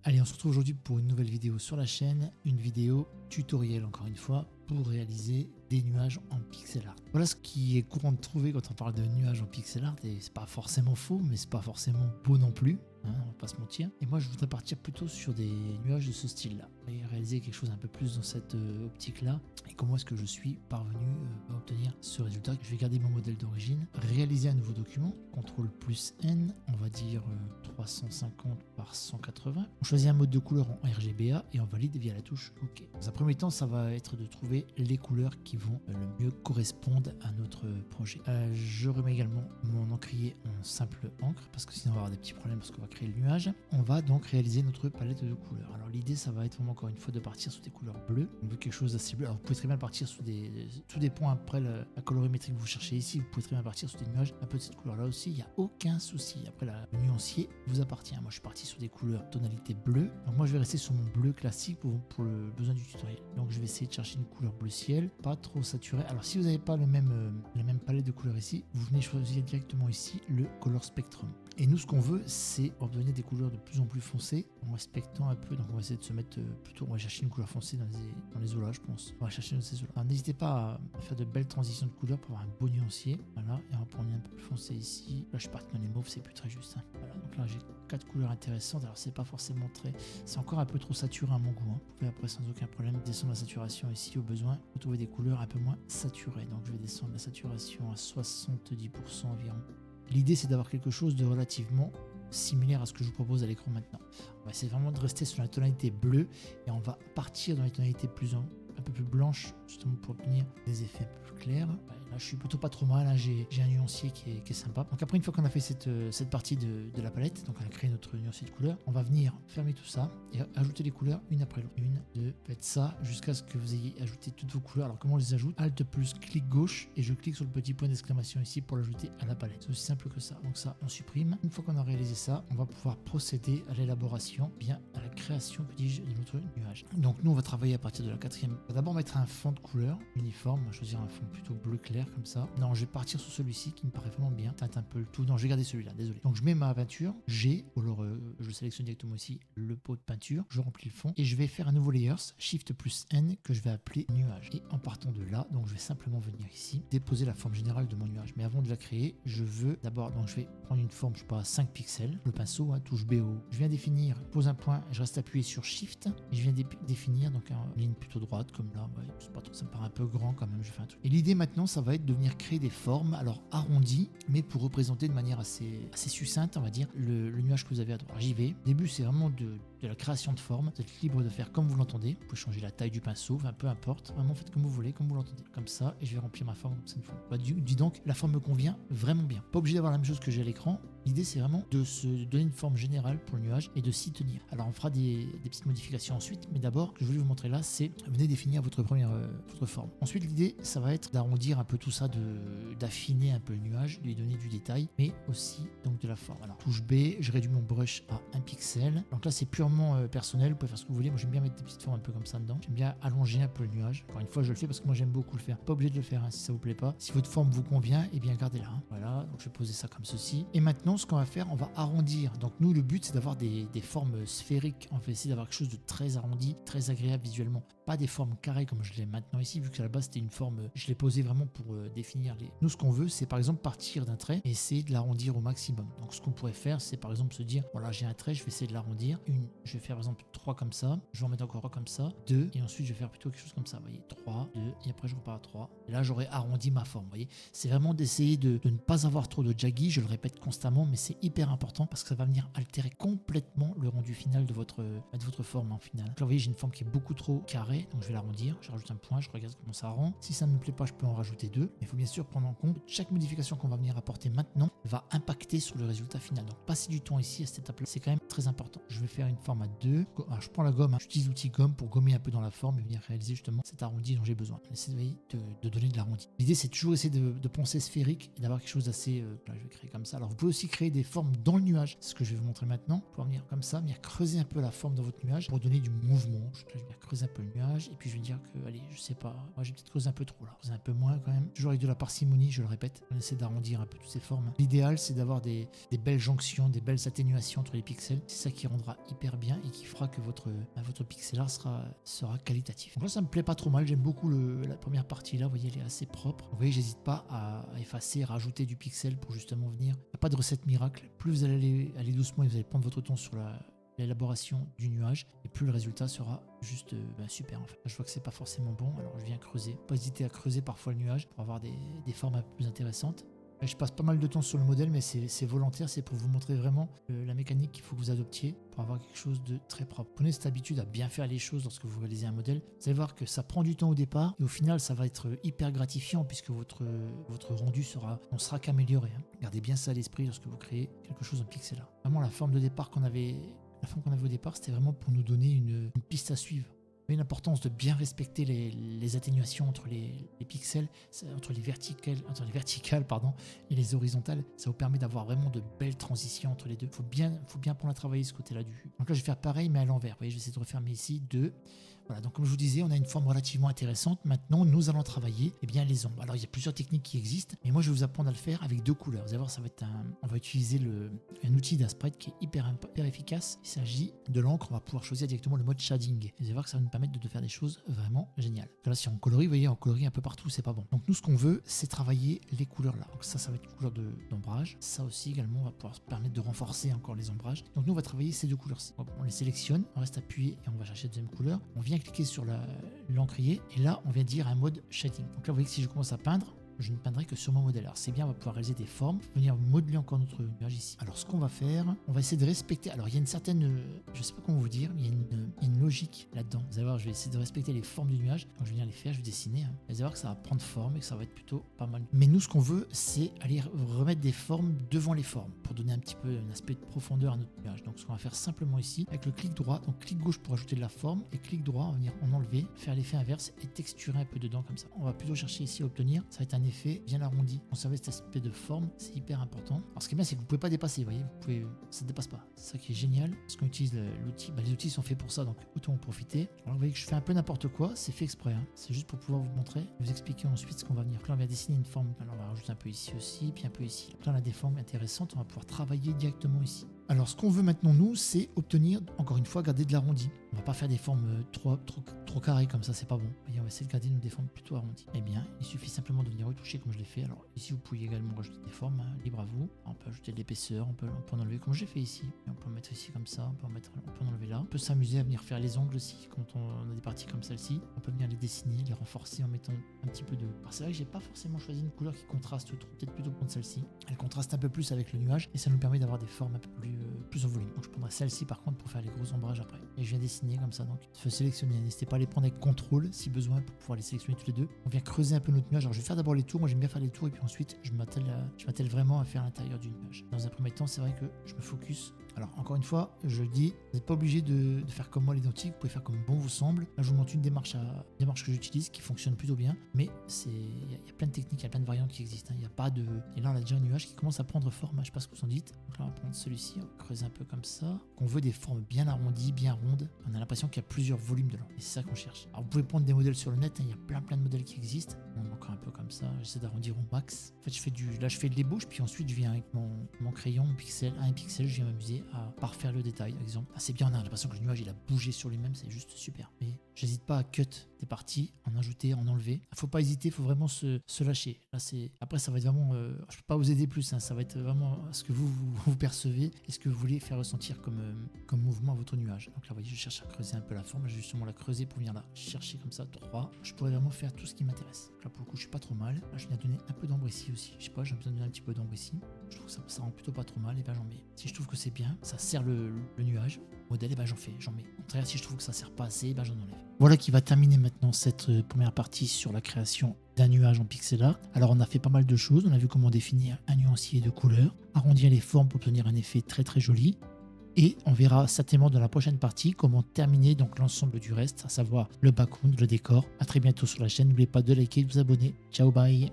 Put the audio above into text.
Allez, on se retrouve aujourd'hui pour une nouvelle vidéo sur la chaîne, une vidéo tutoriel encore une fois pour réaliser des nuages en pixel art. Voilà ce qui est courant de trouver quand on parle de nuages en pixel art, et c'est pas forcément faux, mais c'est pas forcément beau non plus, hein, on va pas se mentir. Et moi je voudrais partir plutôt sur des nuages de ce style-là, et réaliser quelque chose un peu plus dans cette optique-là. Et comment est-ce que je suis parvenu à obtenir ce résultat? Je vais garder mon modèle d'origine, réaliser un nouveau document, CTRL+N, on va dire 350 par 180. On choisit un mode de couleur en RGBA et on valide via la touche OK. Dans un premier temps, ça va être de trouver les couleurs qui vont le mieux correspondre à notre projet. Je remets également mon encrier en simple encre parce que sinon on va avoir des petits problèmes parce qu'on va créer le nuage. On va donc réaliser notre palette de couleurs. Alors l'idée, ça va être vraiment encore une fois de partir sur des couleurs bleues. On veut quelque chose d'assez bleu. Alors vous pouvez très bien partir sur tout dépend après la colorimétrie que vous cherchez ici. Vous pouvez très bien partir sur des nuages un peu de cette couleur là aussi. Il n'y a aucun souci. Après, le nuancier vous appartient. Moi je suis parti sur des couleurs tonalité bleue. Donc moi je vais rester sur mon bleu classique pour le besoin du tutoriel. Donc je vais essayer de chercher une couleur bleu ciel, pas trop saturée. Alors si vous n'avez pas la même palette de couleurs ici, vous venez choisir directement ici le Color Spectrum. Et nous ce qu'on veut, c'est obtenir des couleurs de plus en plus foncées en respectant un peu. Donc on va essayer de se mettre plutôt, on va chercher une couleur foncée dans les eaux là, je pense. On va chercher dans ces eaux là. Alors n'hésitez pas à faire de belles transitions de couleurs pour avoir un beau nuancier. Voilà, et on va prendre un peu plus foncé ici. Là je suis parti dans les mauves, c'est plus très juste. Hein. Voilà, donc là j'ai 4 couleurs intéressantes. Alors c'est pas forcément très, c'est encore un peu trop saturé à mon goût. Hein. Vous pouvez après sans aucun problème descendre la saturation ici au besoin pour trouver des couleurs un peu moins saturées. Donc je vais descendre la saturation à 70% environ. L'idée, c'est d'avoir quelque chose de relativement similaire à ce que je vous propose à l'écran maintenant. On va essayer vraiment de rester sur la tonalité bleue et on va partir dans les tonalités un peu plus blanches, justement pour obtenir des effets un peu plus clairs. Là, je suis plutôt pas trop mal, hein. J'ai un nuancier qui est sympa. Donc après, une fois qu'on a fait cette partie de la palette, donc on a créé notre nuancier de couleurs, on va venir fermer tout ça et ajouter les couleurs une après l'autre. Une, deux, faites ça jusqu'à ce que vous ayez ajouté toutes vos couleurs. Alors comment on les ajoute? Alt plus clic gauche et je clique sur le petit point d'exclamation ici pour l'ajouter à la palette. C'est aussi simple que ça. Donc ça, on supprime. Une fois qu'on a réalisé ça, on va pouvoir procéder à l'élaboration, bien à la création, que dis-je, de notre nuage. Donc nous, on va travailler à partir de la quatrième. On va d'abord mettre un fond de couleur uniforme. On va choisir un fond plutôt bleu clair comme ça. Non, je vais partir sur celui-ci qui me paraît vraiment bien. Teinte un peu le tout. Non, je vais garder celui-là, désolé. Donc je mets ma peinture. Alors je sélectionne directement ici le pot de peinture. Je remplis le fond et je vais faire un nouveau layers, Shift plus N, que je vais appeler nuage. Et en partant de là, donc je vais simplement venir ici, déposer la forme générale de mon nuage. Mais avant de la créer, je veux d'abord, donc je vais prendre une forme, je sais pas, 5 pixels, le pinceau, hein, touche BO. Je viens définir, pose un point, je reste appuyé sur Shift et je viens définir donc une ligne plutôt droite comme là. Ouais, c'est pas trop, ça me paraît un peu grand quand même. Je fais un truc. Et l'idée maintenant, ça va être de venir créer des formes, alors arrondies, mais pour représenter de manière assez succincte, on va dire, le nuage que vous avez à droite. J'y vais. Au début, c'est vraiment de la création de forme. Vous êtes libre de faire comme vous l'entendez. Vous pouvez changer la taille du pinceau, enfin, peu importe. Vraiment, faites comme vous voulez, comme vous l'entendez. Comme ça, et je vais remplir ma forme comme ça une fois. Bah, dis donc, la forme me convient vraiment bien. Pas obligé d'avoir la même chose que j'ai à l'écran. L'idée, c'est vraiment de se donner une forme générale pour le nuage et de s'y tenir. Alors, on fera des petites modifications ensuite, mais d'abord, ce que je voulais vous montrer là, c'est venez définir votre forme. Ensuite, l'idée, ça va être d'arrondir un peu tout ça, d'affiner un peu le nuage, de lui donner du détail, mais aussi donc de la forme. Alors, touche B, je réduis mon brush à 1 pixel. Donc là, c'est purement personnel, vous pouvez faire ce que vous voulez. Moi, j'aime bien mettre des petites formes un peu comme ça dedans. J'aime bien allonger un peu le nuage. Encore une fois, je le fais parce que moi, j'aime beaucoup le faire. Pas obligé de le faire hein, si ça vous plaît pas. Si votre forme vous convient, eh bien, gardez-la. Hein. Voilà, donc je vais poser ça comme ceci. Et maintenant, ce qu'on va faire, on va arrondir. Donc nous, le but, c'est d'avoir des formes sphériques. On va essayer d'avoir quelque chose de très arrondi, très agréable visuellement. Pas des formes carrées comme je l'ai maintenant ici, vu que à la base, c'était une forme, je l'ai posée vraiment pour définir les... Nous, ce qu'on veut, c'est par exemple partir d'un trait et essayer de l'arrondir au maximum. Donc ce qu'on pourrait faire, c'est par exemple se dire, voilà, j'ai un trait, je vais essayer de l'arrondir. Je vais faire par exemple 3 comme ça, je vais en mettre encore 3 comme ça, 2, et ensuite je vais faire plutôt quelque chose comme ça, vous voyez, 3, 2, et après je repars à 3. Et là, j'aurai arrondi ma forme, vous voyez. C'est vraiment d'essayer de ne pas avoir trop de jaggy, je le répète constamment, mais c'est hyper important parce que ça va venir altérer complètement le rendu final de votre forme en final. Donc là, vous voyez, j'ai une forme qui est beaucoup trop carrée, donc je vais l'arrondir, je rajoute un point, je regarde comment ça rend. Si ça ne me plaît pas, je peux en rajouter 2, mais il faut bien sûr prendre en compte chaque modification qu'on va venir apporter maintenant va impacter sur le résultat final. Donc passer du temps ici à cette étape-là, c'est quand même très important. Je vais faire une forme à 2. Alors, je prends la gomme, hein. J'utilise l'outil gomme pour gommer un peu dans la forme et venir réaliser justement cet arrondi dont j'ai besoin. Essayer de donner de l'arrondi. L'idée, c'est toujours essayer de penser sphérique et d'avoir quelque chose d'assez... là, je vais créer comme ça. Alors vous pouvez aussi créer des formes dans le nuage. C'est ce que je vais vous montrer maintenant. Pour venir comme ça, venir creuser un peu la forme dans votre nuage pour donner du mouvement. Là, je vais venir creuser un peu le nuage et puis je vais dire que, allez, je sais pas, moi j'ai peut-être creusé un peu trop là. Creuser un peu moins quand même. Toujours avec de la parcimonie, je le répète. On essaie d'arrondir un peu toutes ces formes. L'idéal, c'est d'avoir des belles jonctions, des belles atténuations entre les pixels. C'est ça qui rendra hyper bien et qui fera que votre pixel art sera qualitatif. Donc là, ça me plaît pas trop mal. J'aime beaucoup la première partie là. Vous voyez, elle est assez propre. Vous voyez, j'hésite pas à effacer, rajouter du pixel pour justement venir. Il n'y a pas de recette miracle. Plus vous allez aller doucement et vous allez prendre votre temps sur l'élaboration du nuage, et plus le résultat sera juste super en fait. Là, je vois que c'est pas forcément bon, alors je viens creuser. Pas hésiter à creuser parfois le nuage pour avoir des formes un peu plus intéressantes. Là, je passe pas mal de temps sur le modèle, mais c'est volontaire, c'est pour vous montrer vraiment la mécanique qu'il faut que vous adoptiez pour avoir quelque chose de très propre. Prenez cette habitude à bien faire les choses lorsque vous réalisez un modèle. Vous allez voir que ça prend du temps au départ, et au final ça va être hyper gratifiant puisque votre rendu sera qu'amélioré. Gardez bien ça à l'esprit lorsque vous créez quelque chose en pixel art. Vraiment la forme de départ qu'on avait au départ, c'était vraiment pour nous donner une piste à suivre. Il y a une importance de bien respecter les atténuations entre les pixels, entre les verticales et les horizontales. Ça vous permet d'avoir vraiment de belles transitions entre les deux. Il faut bien prendre à travailler ce côté-là du. Donc là, je vais faire pareil, mais à l'envers. Vous voyez, je vais essayer de refermer ici deux. Voilà, donc comme je vous disais, on a une forme relativement intéressante. Maintenant, nous allons travailler les ombres. Alors, il y a plusieurs techniques qui existent, mais moi, je vais vous apprendre à le faire avec deux couleurs. Vous allez voir, on va utiliser un outil d'Asprite qui est hyper efficace. Il s'agit de l'encre. On va pouvoir choisir directement le mode shading. Vous allez voir que ça va nous permettre de faire des choses vraiment géniales. Là, si on colorie, vous voyez, on colorie un peu partout, c'est pas bon. Donc, nous, ce qu'on veut, c'est travailler les couleurs là. Donc, ça va être une couleur d'ombrage. Ça aussi, également, on va pouvoir se permettre de renforcer encore les ombrages. Donc, nous, on va travailler ces deux couleurs-ci. On les sélectionne, on reste appuyé et on va chercher la deuxième couleur. On vient cliquer sur l'encrier et là on vient dire un mode shading. Donc là vous voyez que si je commence à peindre, je ne peindrai que sur mon modèle. Alors c'est bien, on va pouvoir réaliser des formes, venir modeler encore notre nuage ici. Alors ce qu'on va faire, on va essayer de respecter, alors il y a une certaine, je sais pas comment vous dire, mais il y a une logique là-dedans. Vous allez voir, je vais essayer de respecter les formes du nuage. Donc je vais venir les faire, je vais dessiner. Vous allez voir que ça va prendre forme et que ça va être plutôt pas mal. Mais nous ce qu'on veut, c'est aller remettre des formes devant les formes pour donner un petit peu un aspect de profondeur à notre nuage. Donc ce qu'on va faire simplement ici, avec le clic droit, donc clic gauche pour ajouter de la forme et clic droit, on va venir en enlever, faire l'effet inverse et texturer un peu dedans comme ça. On va plutôt chercher ici à obtenir, ça va être un effet bien arrondi. Conserver cet aspect de forme, c'est hyper important. Alors ce qui est bien, c'est que vous ne pouvez pas dépasser, vous voyez, ça ne dépasse pas. C'est ça qui est génial, parce qu'on utilise l'outil. Les outils sont faits pour ça, donc autant en profiter. Alors vous voyez que je fais un peu n'importe quoi, c'est fait exprès. C'est juste pour pouvoir vous montrer, vous expliquer ensuite ce qu'on va venir. Là, on va dessiner une forme. Alors on va rajouter un peu ici aussi, puis un peu ici. Donc là, on a des formes intéressantes, on va pouvoir travailler directement ici. Alors ce qu'on veut maintenant nous, c'est obtenir, encore une fois, garder de l'arrondi. On va pas faire des formes trop carrées comme ça, c'est pas bon. Voyez, on va essayer de garder des formes plutôt arrondies. Eh bien, il suffit simplement de venir retoucher comme je l'ai fait. Alors ici, vous pouvez également rajouter des formes, libre à vous. On peut ajouter de l'épaisseur, on peut en enlever comme j'ai fait ici. Et on peut en mettre ici comme ça, on peut en enlever là. On peut s'amuser à venir faire les ongles aussi, quand on a des parties comme celle-ci. On peut venir les dessiner, les renforcer en mettant un petit peu de... Alors c'est vrai que j'ai pas forcément choisi une couleur qui contraste trop, peut-être plutôt prendre celle-ci. Elle contraste un peu plus avec le nuage et ça nous permet d'avoir des formes un peu plus en volume. Donc je prendrai celle-ci par contre pour faire les gros ombrages après. Et je viens dessiner comme ça, donc il faut sélectionner. N'hésitez pas à les prendre avec contrôle si besoin pour pouvoir les sélectionner tous les deux. On vient creuser un peu notre nuage. Alors je vais faire d'abord les tours, moi j'aime bien faire les tours et puis ensuite je m'attelle vraiment à faire l'intérieur du nuage. Dans un premier temps, c'est vrai que je me focus. Alors encore une fois, je le dis, vous n'êtes pas obligé de faire comme moi l'identique, vous pouvez faire comme bon vous semble. Là je vous montre une démarche que j'utilise qui fonctionne plutôt bien, mais il y a plein de techniques, il y a plein de variantes qui existent. Il n'y a pas de... Et là on a déjà un nuage qui commence à prendre forme, je sais pas ce que vous en dites. Donc là on va prendre celui-ci, on va creuser un peu comme ça. On veut des formes bien arrondies, bien rondes. On a l'impression qu'il y a plusieurs volumes dedans. Et c'est ça qu'on cherche. Alors vous pouvez prendre des modèles sur le net, il y a plein de modèles qui existent. On encore un peu comme ça, j'essaie d'arrondir au max. En fait je fais de l'ébauche, puis ensuite je viens avec mon crayon, un pixel, je viens m'amuser à parfaire le détail, par exemple. Ah, c'est bien, on a l'impression que le nuage il a bougé sur lui-même, c'est juste super. Mais j'hésite pas à cut des parties, en ajouter, en enlever. Faut pas hésiter, faut vraiment se lâcher. Là, après ça va être vraiment, je peux pas vous aider plus, hein, ça va être vraiment ce que vous percevez et ce que vous voulez faire ressentir comme mouvement à votre nuage. Donc là, vous voyez, je cherche à creuser un peu la forme, je vais justement la creuser pour venir là, chercher comme ça, 3. Je pourrais vraiment faire tout ce qui m'intéresse. Là, pour le coup, je suis pas trop mal. Là, je viens donner un peu d'ombre ici aussi. Je sais pas, j'ai besoin de donner un petit peu d'ombre ici. Je trouve que ça rend plutôt pas trop mal, et ben j'en mets. Si je trouve que c'est bien, ça sert le nuage, modèle, et ben j'en mets. Au contraire, si je trouve que ça sert pas assez, et ben j'en enlève. Voilà qui va terminer maintenant cette première partie sur la création d'un nuage en pixel art. Alors on a fait pas mal de choses, on a vu comment définir un nuancier de couleurs, arrondir les formes pour obtenir un effet très très joli. Et on verra certainement dans la prochaine partie comment terminer donc l'ensemble du reste, à savoir le background, le décor. A très bientôt sur la chaîne, n'oubliez pas de liker et de vous abonner. Ciao, bye.